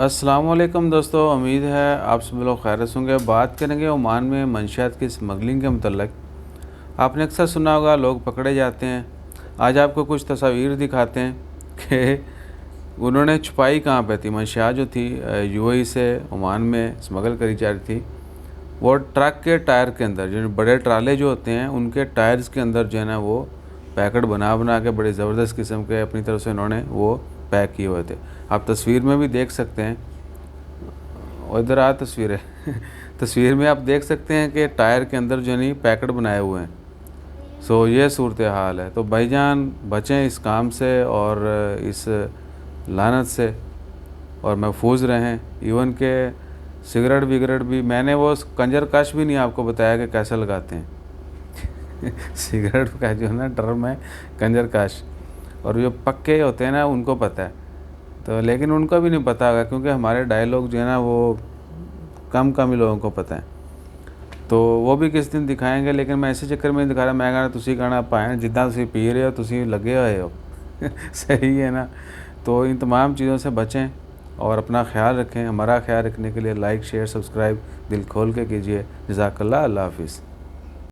السلام علیکم دوستو، امید ہے آپ سب لوگ خیریت ہوں گے۔ بات کریں گے عمان میں منشیات کی اسمگلنگ کے متعلق۔ آپ نے اکثر سنا ہوگا لوگ پکڑے جاتے ہیں۔ آج آپ کو کچھ تصاویر دکھاتے ہیں کہ انہوں نے چھپائی کہاں پہ تھی۔ منشیات جو تھی UAE سے عمان میں اسمگل کری جا رہی تھی، وہ ٹرک کے ٹائر کے اندر، جو بڑے ٹرالے جو ہوتے ہیں ان کے ٹائرز کے اندر جو ہے نا وہ پیکٹ بنا کے بڑے زبردست قسم کے اپنی طرف سے انہوں نے وہ پیک کیے ہوئے تھے۔ آپ تصویر میں بھی دیکھ سکتے ہیں، ادھر تصویر ہے تصویر میں آپ دیکھ سکتے ہیں کہ ٹائر کے اندر جو نہیں پیکٹ بنائے ہوئے ہیں۔ یہ صورتحال ہے۔ تو بھائی جان بچیں اس کام سے اور اس لعنت سے، اور محفوظ رہیں۔ ایون کہ سگریٹ وگریٹ بھی، میں نے وہ کنجر کش بھی نہیں آپ کو بتایا کہ کیسے لگاتے ہیں سگریٹ کا جو ہے نا ڈرم ہے کنجر کش، اور جو پکے ہوتے ہیں نا ان کو پتہ ہے، تو لیکن ان کو بھی نہیں پتہ ہوگا کیونکہ ہمارے ڈائلاگ جو ہے نا وہ کم ہی لوگوں کو پتہ ہے۔ تو وہ بھی کس دن دکھائیں گے، لیکن میں اسی چکر میں دکھا رہا، میں کہنا تسی کہنا پائیں جدہ تسی پی رہے ہو تسی لگے ہوئے ہو صحیح ہے نا۔ تو ان تمام چیزوں سے بچیں اور اپنا خیال رکھیں۔ ہمارا خیال رکھنے کے لیے لائک شیئر سبسکرائب دل کھول کے کیجیے۔ جزاک اللہ، اللہ حافظ۔